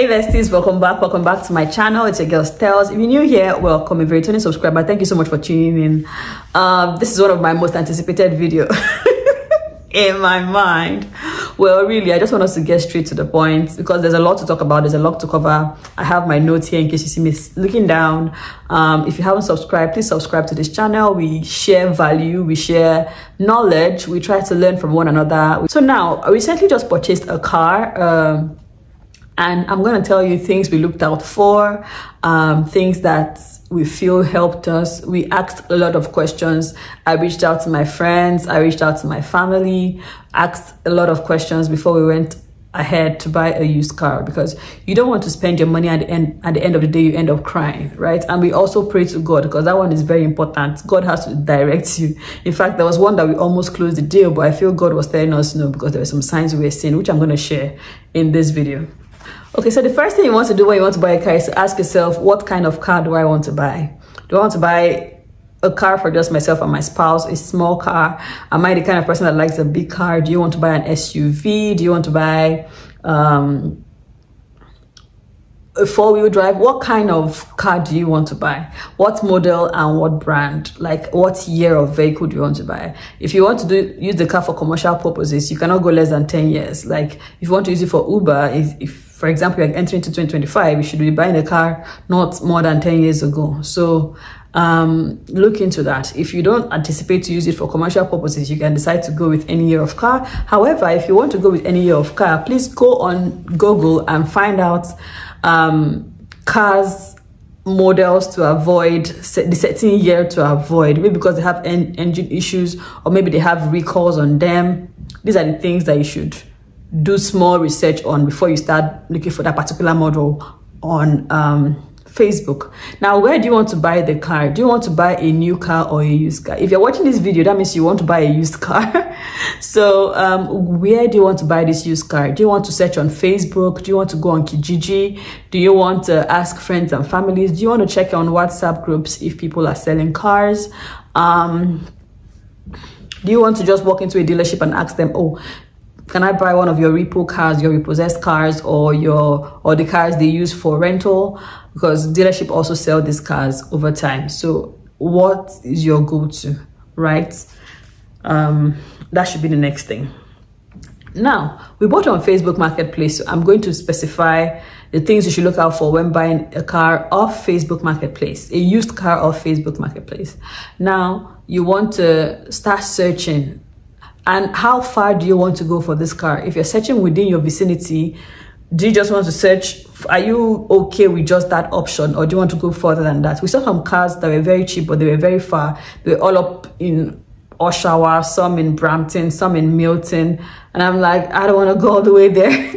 Hey besties, welcome back to my channel. It's your girl Stels. If you're new here, welcome. If you're a returning subscriber, thank you so much for tuning in. This is one of my most anticipated video in my mind. Well, really, I just want us to get straight to the point because there's a lot to talk about, there's a lot to cover. I have my notes here in case you see me looking down. If you haven't subscribed, please subscribe to this channel. We share value, we share knowledge, we try to learn from one another. So now, I recently just purchased a car, and I'm going to tell you things we looked out for, things that we feel helped us. We asked a lot of questions. I reached out to my friends, I reached out to my family, asked a lot of questions before we went ahead to buy a used car, because you don't want to spend your money at the end of the day you end up crying, right? And we also pray to God, because that one is very important. God has to direct you. In fact, there was one that we almost closed the deal, but I feel God was telling us no, because there were some signs we were seeing, which I'm going to share in this video. Okay, so the first thing you want to do when you want to buy a car is to ask yourself, what kind of car do I want to buy? Do I want to buy a car for just myself and my spouse, a small car? Am I the kind of person that likes a big car? Do you want to buy an SUV? Do you want to buy a four-wheel drive? What kind of car do you want to buy? What model and what brand? Like, what year of vehicle do you want to buy? If you want to use the car for commercial purposes, you cannot go less than 10 years. Like, if you want to use it for Uber, if for example, you're entering into 2025, you should be buying a car not more than 10 years ago. So look into that. If you don't anticipate to use it for commercial purposes, you can decide to go with any year of car. However, if you want to go with any year of car, please go on Google and find out cars models to avoid, the certain year to avoid, maybe because they have engine issues, or maybe they have recalls on them. These are the things that you should do small research on before you start looking for that particular model on Facebook. Now, where do you want to buy the car? Do you want to buy a new car or a used car? If you're watching this video, that means you want to buy a used car. So where do you want to buy this used car? Do you want to search on Facebook? Do you want to go on Kijiji? Do you want to ask friends and families? Do you want to check on WhatsApp groups if people are selling cars? Do you want to just walk into a dealership and ask them, oh, can I buy one of your repo cars, your repossessed cars, or the cars they use for rental? Because dealership also sell these cars over time. So what is your go-to, right? That should be the next thing. Now, we bought on Facebook Marketplace, so I'm going to specify the things you should look out for when buying a car off Facebook Marketplace, a used car off Facebook Marketplace. Now, you want to start searching. And how far do you want to go for this car? If you're searching within your vicinity, do you just want to search? Are you okay with just that option, or do you want to go further than that? We saw some cars that were very cheap, but they were very far. They were all up in Oshawa, some in Brampton, some in Milton. And I'm like, I don't want to go all the way there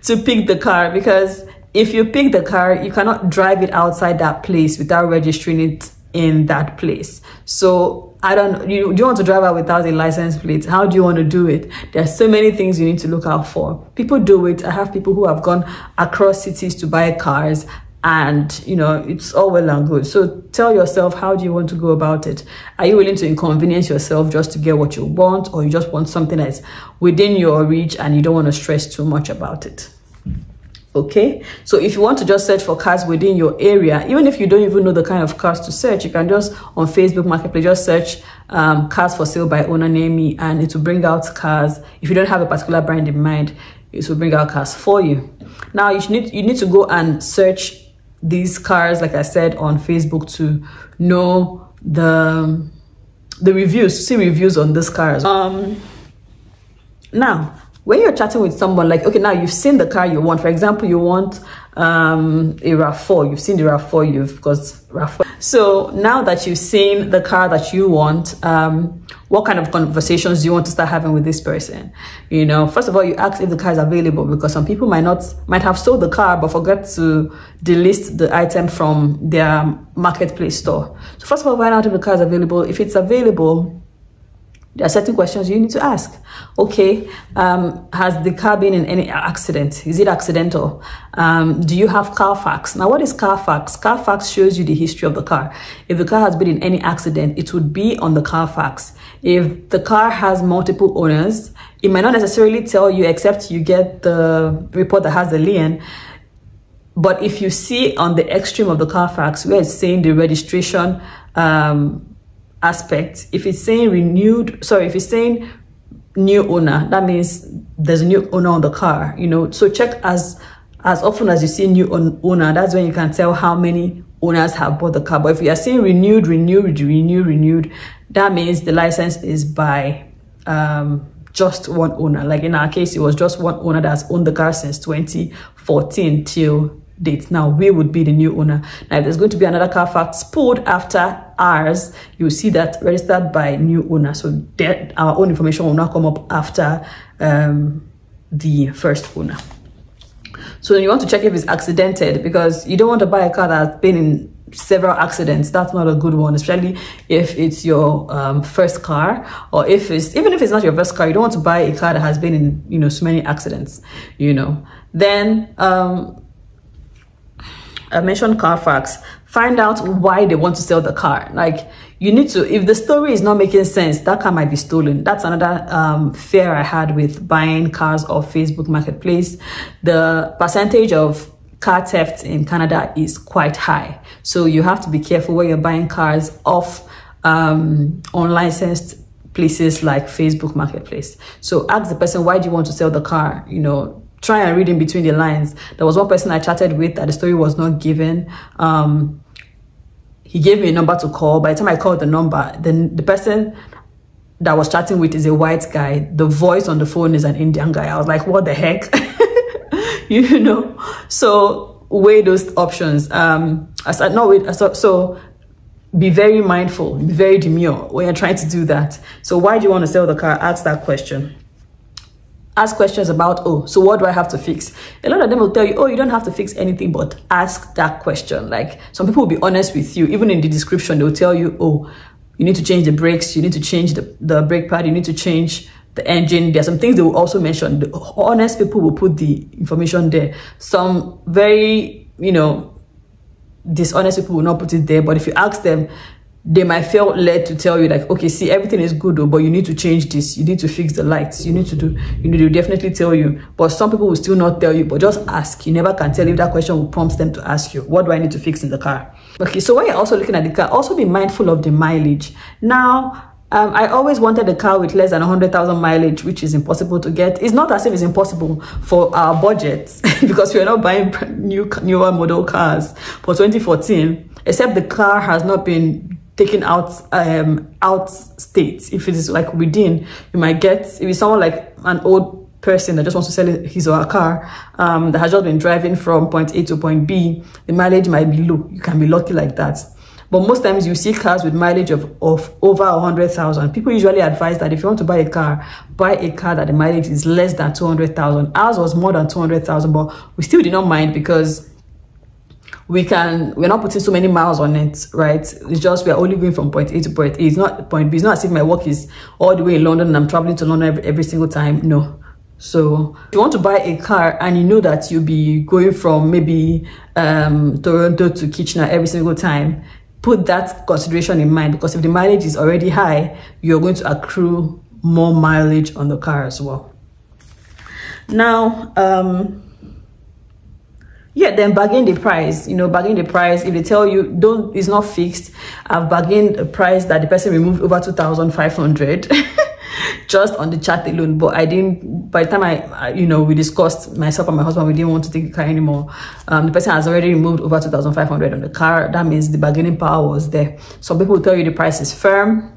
to pick the car, because if you pick the car, you cannot drive it outside that place without registering it in that place. So I don't, do you want to drive out without a license plate? How do you want to do it? There's so many things you need to look out for. People do it. I have people who have gone across cities to buy cars, and you know, it's all well and good. So tell yourself, how do you want to go about it? Are you willing to inconvenience yourself just to get what you want, or you just want something that's within your reach and you don't want to stress too much about it? Okay, so if you want to just search for cars within your area, even if you don't even know the kind of cars to search, you can just on Facebook Marketplace just search cars for sale by owner near me, and it will bring out cars. If you don't have a particular brand in mind, it will bring out cars for you. Now you need to go and search these cars, like I said, on Facebook to know the reviews, to see reviews on these cars. Now, when you're chatting with someone, like, okay, now you've seen the car you want. For example, you want a RAV4. You've seen the RAV4, because RAV4. So now that you've seen the car that you want, what kind of conversations do you want to start having with this person? You know, first of all, you ask if the car is available, because some people might have sold the car but forget to delist the item from their marketplace store. So first of all, find out if the car is available. If it's available, There are certain questions you need to ask. Okay, has the car been in any accident? Is it accidental? Do you have Carfax? Now, what is Carfax? Carfax shows you the history of the car. If the car has been in any accident, it would be on the Carfax. If the car has multiple owners, it might not necessarily tell you, except you get the report that has the lien. But if you see on the extreme of the Carfax where it's saying the registration aspect, if it's saying if it's saying new owner, that means there's a new owner on the car, you know. So check as often as you see new owner, that's when you can tell how many owners have bought the car. But if you are seeing renewed, that means the license is by just one owner. Like in our case, it was just one owner that's owned the car since 2014 till date. Now we would be the new owner. Now if there's going to be another Carfax pulled after ours, you'll see that registered by new owner. So that our own information will not come up after the first owner. So you want to check if it's accidented, because you don't want to buy a car that's been in several accidents. That's not a good one, especially if it's your first car, or even if it's not your first car. You don't want to buy a car that has been in, you know, so many accidents, you know. Then I mentioned Carfax. Find out why they want to sell the car. Like, you need to, if the story is not making sense, that car might be stolen. That's another fear I had with buying cars off Facebook Marketplace. The percentage of car theft in Canada is quite high. So you have to be careful when you're buying cars off unlicensed places like Facebook Marketplace. So ask the person, why do you want to sell the car? You know, try and read in between the lines. There was one person I chatted with that the story was not given. He gave me a number to call. By the time I called the number, then the person that I was chatting with is a white guy. The voice on the phone is an Indian guy. I was like, what the heck? You know? So weigh those options. So be very mindful, be very demure when you're trying to do that. So why do you want to sell the car? Ask that question. Ask questions about, oh, so what do I have to fix? A lot of them will tell you, oh, you don't have to fix anything, but ask that question. Like, some people will be honest with you. Even in the description, they'll tell you, oh, you need to change the brakes, you need to change the brake pad, you need to change the engine. There are some things they will also mention. The honest people will put the information there. Some very, you know, dishonest people will not put it there. But if you ask them, they might feel led to tell you, like, okay, see, everything is good, but you need to change this, you need to fix the lights, you need to definitely tell you. But some people will still not tell you, but just ask. You never can tell if that question will prompt them to ask you, what do I need to fix in the car? Okay, so when you're also looking at the car, also be mindful of the mileage. Now, I always wanted a car with less than 100,000 mileage, which is impossible to get. It's not as if it's impossible for our budget, because we're not buying newer model cars for 2014, except the car has not been taken out state. If it is like within, you might get, if it's someone like an old person that just wants to sell his or her car, that has just been driving from point A to point B, the mileage might be low. You can be lucky like that. But most times you see cars with mileage of over 100,000. People usually advise that if you want to buy a car that the mileage is less than 200,000. Ours was more than 200,000, but we still did not mind, because we're not putting so many miles on it, right? It's just we're only going from point A to point A. It's not point B. It's not as if my work is all the way in London and I'm traveling to London every single time. No. So if you want to buy a car and you know that you'll be going from maybe Toronto to Kitchener every single time, put that consideration in mind, because if the mileage is already high, you're going to accrue more mileage on the car as well. Now, yeah, then bargain the price. You know, bargain the price. If they tell you it's not fixed, I've bargained a price that the person removed over 2,500 just on the chat alone. But I didn't. By the time we discussed, myself and my husband, we didn't want to take the car anymore. The person has already removed over 2,500 on the car. That means the bargaining power was there. Some people will tell you the price is firm.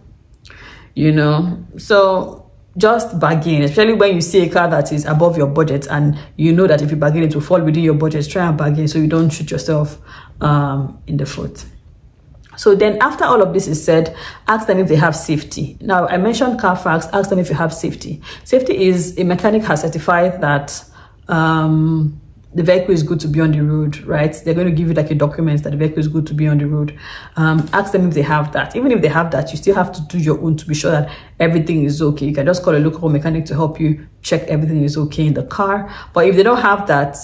You know, so just bargain, especially when you see a car that is above your budget and you know that if you bargain it will fall within your budget. Try and bargain so you don't shoot yourself in the foot. So then after all of this is said, ask them if they have safety. Now, I mentioned Carfax. Ask them if you have safety. Safety is a mechanic has certified that the vehicle is good to be on the road, right? They're going to give you like a document that the vehicle is good to be on the road. Ask them if they have that. Even if they have that, you still have to do your own to be sure that everything is okay. You can just call a local mechanic to help you check everything is okay in the car. But if they don't have that,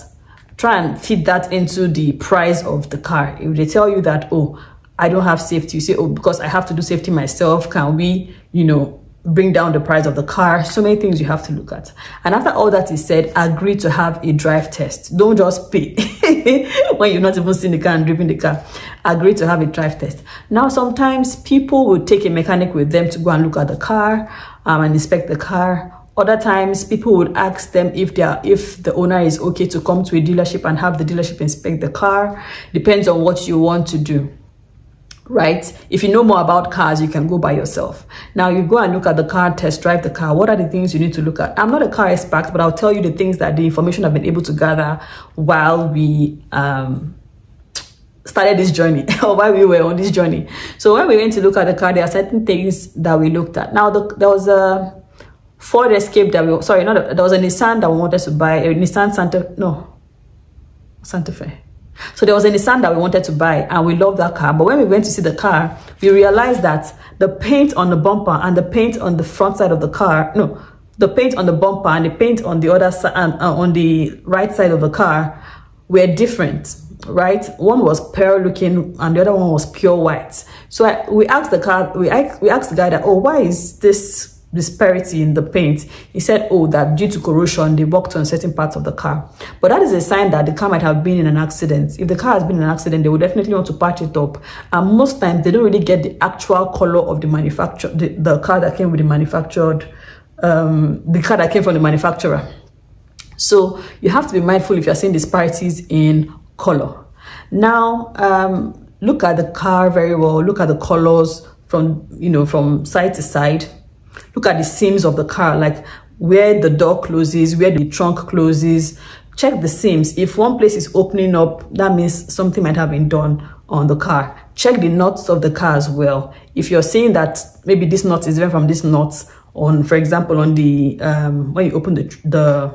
try and fit that into the price of the car. If they tell you that, oh, I don't have safety, you say, oh, because I have to do safety myself, can we, you know, bring down the price of the car? So many things you have to look at. And after all that is said, agree to have a drive test. Don't just pay when you're not even seeing the car and driving the car. Agree to have a drive test. Now, sometimes people will take a mechanic with them to go and look at the car and inspect the car. Other times, people would ask them if the owner is okay to come to a dealership and have the dealership inspect the car. Depends on what you want to do. Right? If you know more about cars, you can go by yourself. Now you go and look at the car, test drive the car. What are the things you need to look at? I'm not a car expert, but I'll tell you the things that the information I've been able to gather while we started this journey or while we were on this journey. So when we went to look at the car, there are certain things that we looked at. Now there was a Ford Escape that there was a Nissan that we wanted to buy, a Nissan Santa Fe. So there was a Nissan that we wanted to buy and we loved that car. But when we went to see the car, we realized that the paint on the bumper and the paint on the front side of the car, the paint on the bumper and the paint on the other side, on the right side of the car were different, right? One was pearl looking and the other one was pure white. So we asked the guy that, oh, why is this disparity in the paint? He said, oh, that due to corrosion they worked on certain parts of the car. But that is a sign that the car might have been in an accident. If the car has been in an accident, they will definitely want to patch it up, and most times they don't really get the actual color of the manufacturer, the car that came with the manufactured the car that came from the manufacturer. So you have to be mindful if you're seeing disparities in color. Now look at the car very well. Look at the colors from side to side. Look at the seams of the car, like where the door closes, where the trunk closes. Check the seams. If one place is opening up, that means something might have been done on the car. Check the nuts of the car as well. If you're seeing that maybe this nut is different from this nut on, for example, on the when you open the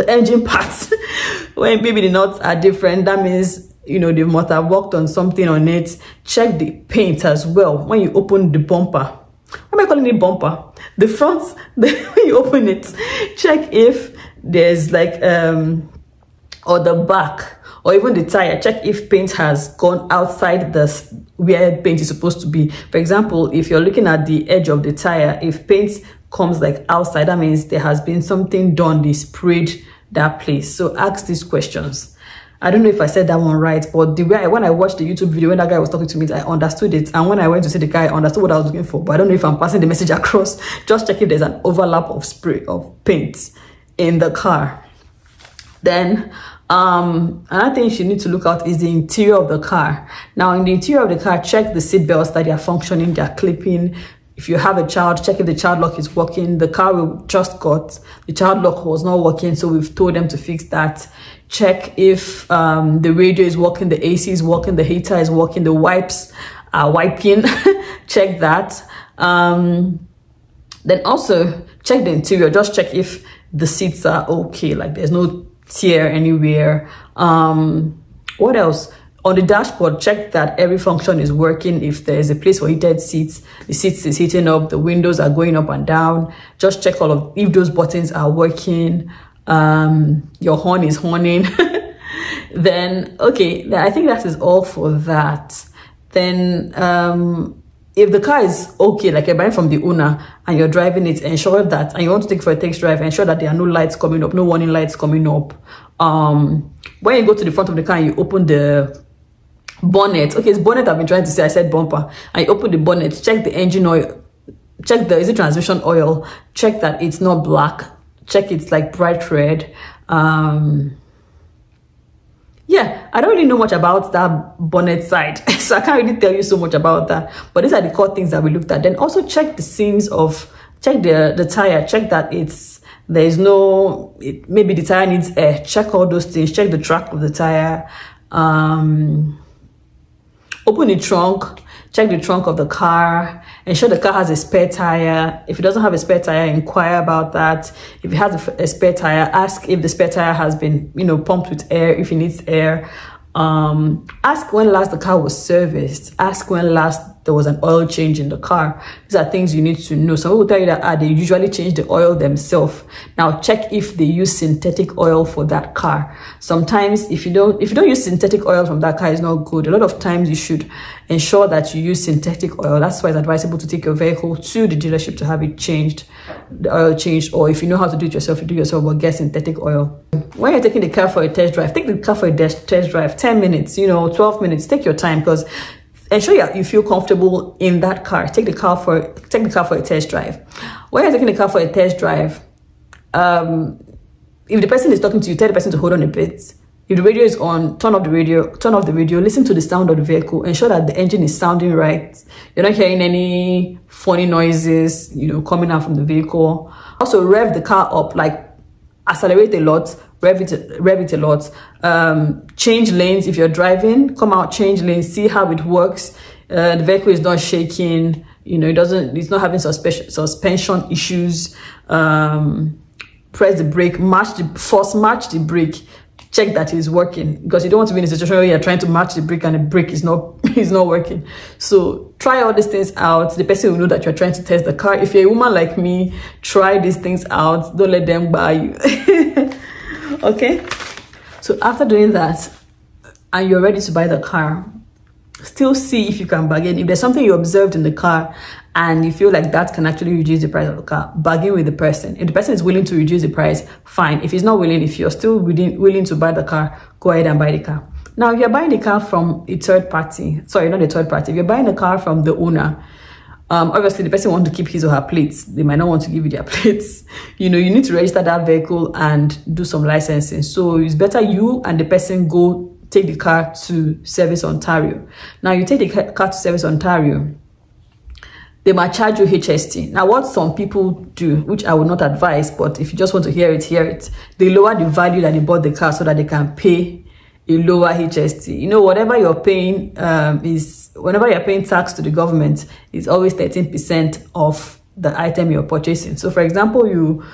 engine parts, when maybe the nuts are different, that means they must have worked on something on it. Check the paint as well. When you open the bumper, why am I calling it bumper? The front, when you open it, check if there's like or the back or even the tire. Check if paint has gone outside where paint is supposed to be. For example, if you're looking at the edge of the tire, if paint comes like outside, that means there has been something done. They sprayed that place. So ask these questions. I don't know if I said that one right, but the way when I watched the YouTube video, when that guy was talking to me, I understood it. And when I went to see the guy, I understood what I was looking for. But I don't know if I'm passing the message across. Just check if there's an overlap of spray of paint in the car. Then another thing you need to look out is the interior of the car. Now in the interior of the car, check the seat belts that they are functioning, they are clipping. If you have a child, check if the child lock is working. The car we just got, the child lock was not working, so we've told them to fix that. Check if the radio is working, the AC is working, the heater is working, the wipes are wiping. Check that. Then also check the interior. Just check if the seats are okay, like there's no tear anywhere. What else? On the dashboard, check that every function is working. If there's a place for heated seats, the seats is heating up, the windows are going up and down. Just check if those buttons are working. Your horn is horning. Then I think that is all for that. Then if the car is okay, like you're buying from the owner and you're driving it, ensure that, and you want to take it for a test drive, ensure that there are no lights coming up, no warning lights coming up. When you go to the front of the car and you open the bonnet, it's bonnet I've been trying to say, I said bumper, and you open the bonnet, check the engine oil, check is it transmission oil, check that it's not black, check it's like bright red. Yeah, I don't really know much about that bonnet side, so I can't really tell you so much about that, but these are the core things that we looked at. Then also check the seams check the tire, check that maybe the tire needs air, check all those things, check the track of the tire. Open the trunk, check the trunk of the car, ensure the car has a spare tire. If it doesn't have a spare tire, inquire about that. If it has a spare tire, ask if the spare tire has been, you know, pumped with air, if it needs air. Ask when last the car was serviced. Ask when last there was an oil change in the car. These are things you need to know. Some people will tell you that they usually change the oil themselves. Now check if they use synthetic oil for that car. Sometimes if you don't use synthetic oil from that car, it's not good. A lot of times you should ensure that you use synthetic oil. That's why it's advisable to take your vehicle to the dealership to have it changed, the oil changed, or if you know how to do it yourself, you do it yourself, but get synthetic oil. When you're taking the car for a test drive, take the car for a test drive, 10 minutes, you know, 12 minutes, take your time, because ensure you feel comfortable in that car. Take the car for a test drive. When you're taking the car for a test drive, if the person is talking to you, tell the person to hold on a bit. If the radio is on, turn off the radio, listen to the sound of the vehicle, ensure that the engine is sounding right. You're not hearing any funny noises, you know, coming out from the vehicle. Also, rev the car up, like accelerate a lot, rev it a lot. Change lanes if you're driving, come out, change lanes, see how it works. The vehicle is not shaking, you know, it's not having suspension issues. Press the brake, match the brake, check that it's working, because you don't want to be in a situation where you're trying to match the brake and the brake is not working. So try all these things out. The person will know that you're trying to test the car. If you're a woman like me, try these things out. Don't let them buy you. Okay, so after doing that and you're ready to buy the car, still see if you can bargain. If there's something you observed in the car and you feel like that can actually reduce the price of the car, bargain with the person. If the person is willing to reduce the price, fine. If he's not willing, if you're still willing to buy the car, go ahead and buy the car. Now, if you're buying the car from a third party, sorry, not a third party, if you're buying the car from the owner, obviously the person wants to keep his or her plates. They might not want to give you their plates. You know, you need to register that vehicle and do some licensing. So it's better you and the person go take the car to Service Ontario. Now you take the car to Service Ontario, they might charge you HST. Now what some people do, which I would not advise, but if you just want to hear it, they lower the value that they bought the car so that they can pay a lower HST. You know, whatever you're paying whenever you're paying tax to the government, it's always 13% of the item you're purchasing. So for example, you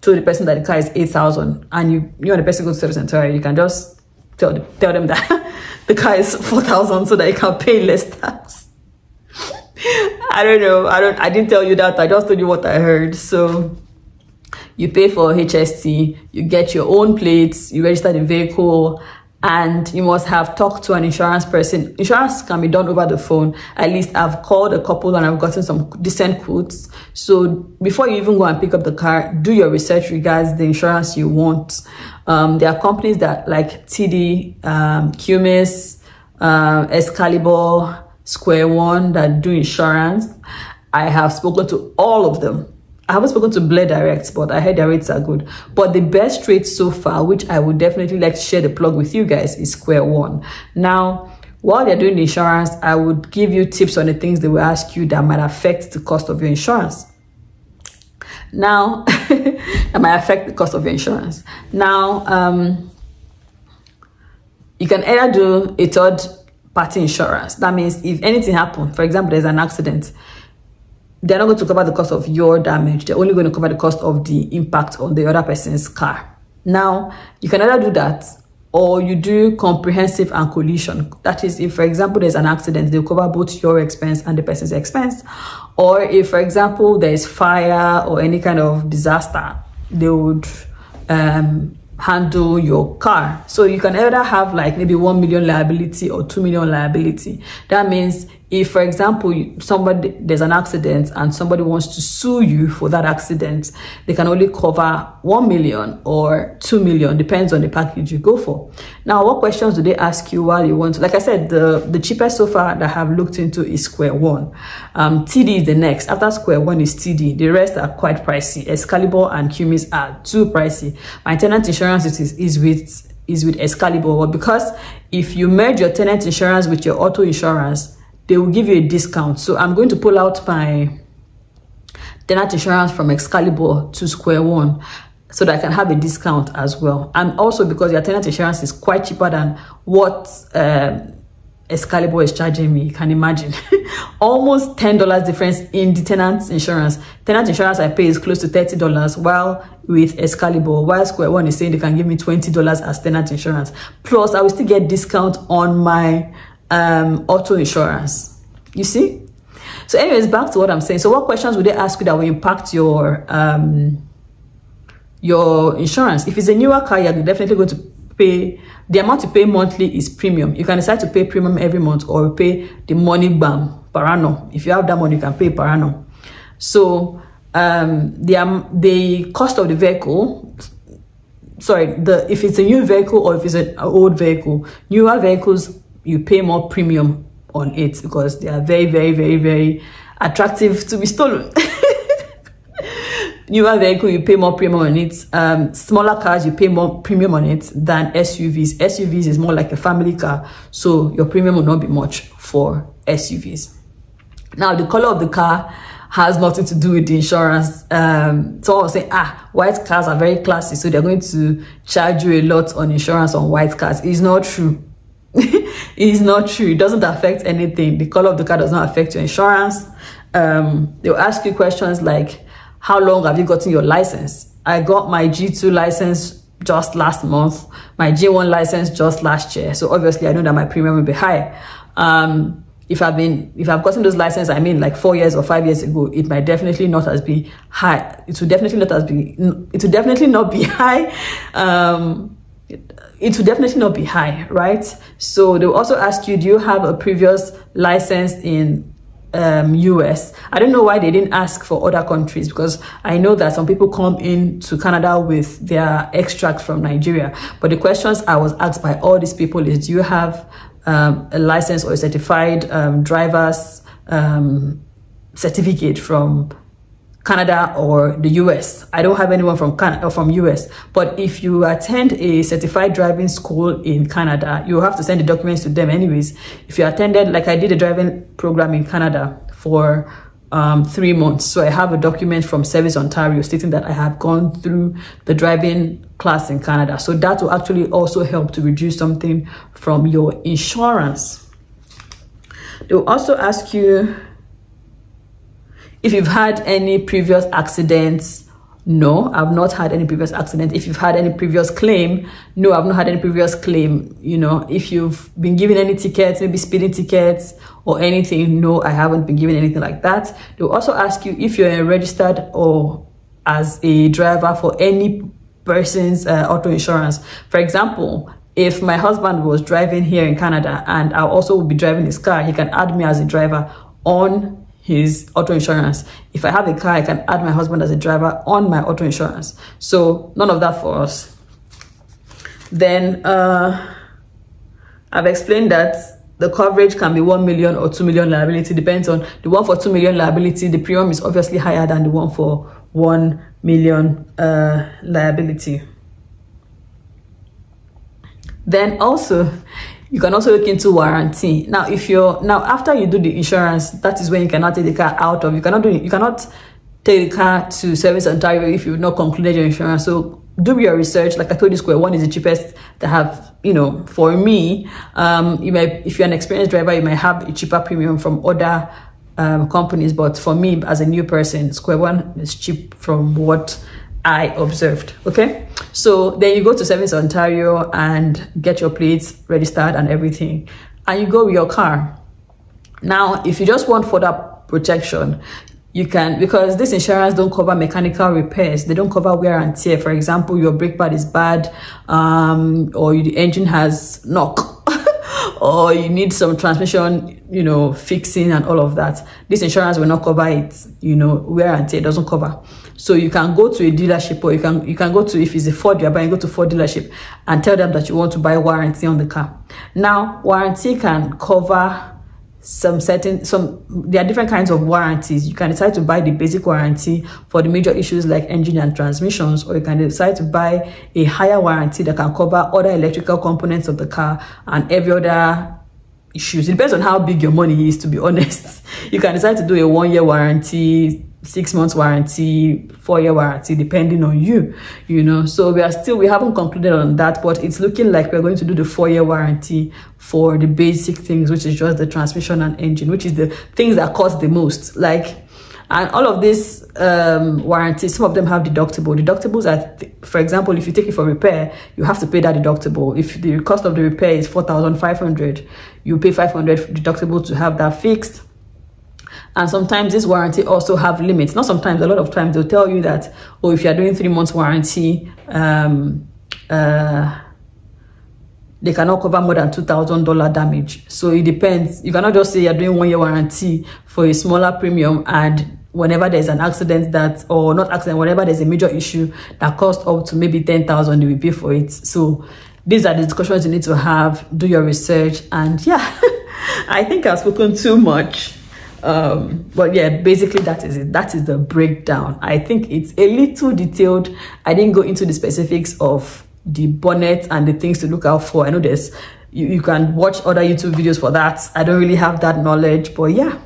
told the person that the car is 8,000 and you and the person go to Service Ontario, you can just tell them that the car is 4,000 so that you can pay less tax. I don't know. I didn't tell you that. I just told you what I heard. So you pay for HST, you get your own plates, you register the vehicle, and you must have talked to an insurance person. Insurance can be done over the phone. At least I've called a couple and I've gotten some decent quotes. So before you even go and pick up the car, do your research regards the insurance you want. There are companies that like TD, Cumis, Excalibur, Square One that do insurance. I have spoken to all of them. I haven't spoken to Blair Direct, but I heard their rates are good. But the best rate so far, which I would definitely like to share the plug with you guys, is Square One. Now, while they're doing the insurance, I would give you tips on the things they will ask you that might affect the cost of your insurance. Now, that might affect the cost of your insurance. Now, you can either do a third party insurance. That means if anything happens, for example, there's an accident, they're not going to cover the cost of your damage. They're only going to cover the cost of the impact on the other person's car. Now, you can either do that or you do comprehensive and collision. That is, if, for example, there's an accident, they'll cover both your expense and the person's expense. Or if, for example, there's fire or any kind of disaster, they would handle your car. So you can either have like maybe 1 million liability or 2 million liability. That means if, for example, there's an accident and somebody wants to sue you for that accident, they can only cover 1 million or 2 million, depends on the package you go for. Now, what questions do they ask you while you want to? Like I said, the cheapest so far that I have looked into is Square One. TD is the next. After Square One is TD. The rest are quite pricey. Excalibur and Cumis are too pricey. My tenant insurance is with Excalibur, but because if you merge your tenant insurance with your auto insurance, they will give you a discount. So I'm going to pull out my tenant insurance from Excalibur to Square One so that I can have a discount as well. And also because your tenant insurance is quite cheaper than what Excalibur is charging me. You can imagine. Almost $10 difference in the tenant insurance. Tenant insurance I pay is close to $30, while with Excalibur, while Square One is saying they can give me $20 as tenant insurance. Plus, I will still get discount on my auto insurance. You see? So anyways, back to what I'm saying. So what questions would they ask you that will impact your insurance? If it's a newer car, you're definitely going to pay, the amount you pay monthly is premium. You can decide to pay premium every month or pay the money bam per annum. If you have that money, you can pay per annum. So the cost of the vehicle, sorry, if it's a new vehicle or if it's an old vehicle, newer vehicles, you pay more premium on it because they are very, very, very, very attractive to be stolen. Newer vehicle, you pay more premium on it. Smaller cars, you pay more premium on it than SUVs. SUVs is more like a family car, so your premium will not be much for SUVs. Now, the color of the car has nothing to do with the insurance. Someone will say, white cars are very classy, so they're going to charge you a lot on insurance on white cars. It's not true. It's not true. It doesn't affect anything. The color of the car does not affect your insurance. They'll ask you questions like, how long have you gotten your license? I got my G2 license just last month, my G1 license just last year. So obviously I know that my premium will be high. If I've gotten those licenses, I mean like 4 years or 5 years ago, it might definitely not as be high. It will definitely not be high. It will definitely not be high, right? So they'll also ask you, do you have a previous license in US? I don't know why they didn't ask for other countries, because I know that some people come into Canada with their extract from Nigeria. But the questions I was asked by all these people is, do you have a license or a certified driver's certificate from Canada or the US? I don't have anyone from Canada or from US. But if you attend a certified driving school in Canada, you have to send the documents to them anyways. If you attended, like I did a driving program in Canada for 3 months, so I have a document from Service Ontario stating that I have gone through the driving class in Canada. So that will actually also help to reduce something from your insurance. They will also ask you if you've had any previous accidents. No, I've not had any previous accident. If you've had any previous claim, no, I've not had any previous claim. You know, if you've been given any tickets, maybe speeding tickets or anything, no, I haven't been given anything like that. They'll also ask you if you're registered or as a driver for any person's auto insurance. For example, if my husband was driving here in Canada and I also will be driving his car, he can add me as a driver on his auto insurance. If I have a car, I can add my husband as a driver on my auto insurance. So none of that for us. Then I've explained that the coverage can be 1 million or 2 million liability. Depends on the one for 2 million liability. The premium is obviously higher than the one for 1 million liability. Then also, you can also look into warranty. Now, after you do the insurance, that is when you cannot take the car out of. You cannot take the car to Service Ontario if you've not concluded your insurance. So do your research. Like I told you, Square One is the cheapest to have. You know, for me, if you're an experienced driver, you might have a cheaper premium from other companies. But for me, as a new person, Square One is cheap from what I observed. Okay, so then you go to Service Ontario and get your plates registered and everything, and you go with your car. Now, if you just want further protection, you can, because this insurance don't cover mechanical repairs. They don't cover wear and tear. For example, your brake pad is bad, or the engine has knock, or you need some transmission, you know, fixing and all of that. This insurance will not cover it. You know, wear and tear doesn't cover. So you can go to a dealership, or you can go to, if it's a Ford you're buying, go to Ford dealership and tell them that you want to buy warranty on the car. Now, warranty can cover there are different kinds of warranties. You can decide to buy the basic warranty for the major issues like engine and transmissions, or you can decide to buy a higher warranty that can cover other electrical components of the car and every other issues. It depends on how big your money is, to be honest. You can decide to do a 1 year warranty, 6 months warranty, 4-year warranty, depending on you, you know. So we haven't concluded on that, but it's looking like we're going to do the 4-year warranty for the basic things, which is just the transmission and engine, which is the things that cost the most. Like, and all of these warranties, some of them have deductibles are, for example, if you take it for repair, you have to pay that deductible. If the cost of the repair is 4,500, you pay 500 deductible to have that fixed. And sometimes this warranty also have limits. Not sometimes, a lot of times they'll tell you that, oh, if you're doing 3 months warranty, they cannot cover more than $2,000 damage. So it depends. You cannot just say you're doing 1-year warranty for a smaller premium, and whenever there's an accident or not accident, whenever there's a major issue that costs up to maybe 10,000, you will pay for it. So these are the discussions you need to have. Do your research. And yeah, I think I've spoken too much. But yeah, basically that is it. That is the breakdown. I think it's a little detailed. I didn't go into the specifics of the bonnet and the things to look out for. I know there's you can watch other YouTube videos for that. I don't really have that knowledge, but yeah,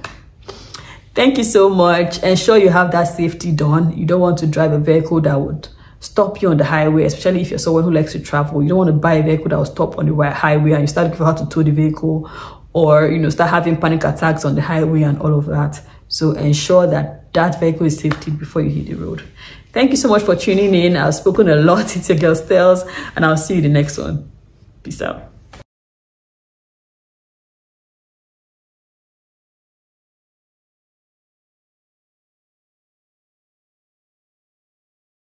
thank you so much. Ensure you have that safety done. You don't want to drive a vehicle that would stop you on the highway, especially if you're someone who likes to travel. You don't want to buy a vehicle that will stop on the highway and you start looking for how to tow the vehicle, or start having panic attacks on the highway and all of that. So ensure that that vehicle is safety before you hit the road. Thank you so much for tuning in. I've spoken a lot. It's your girl Stels, and I'll see you in the next one. Peace out.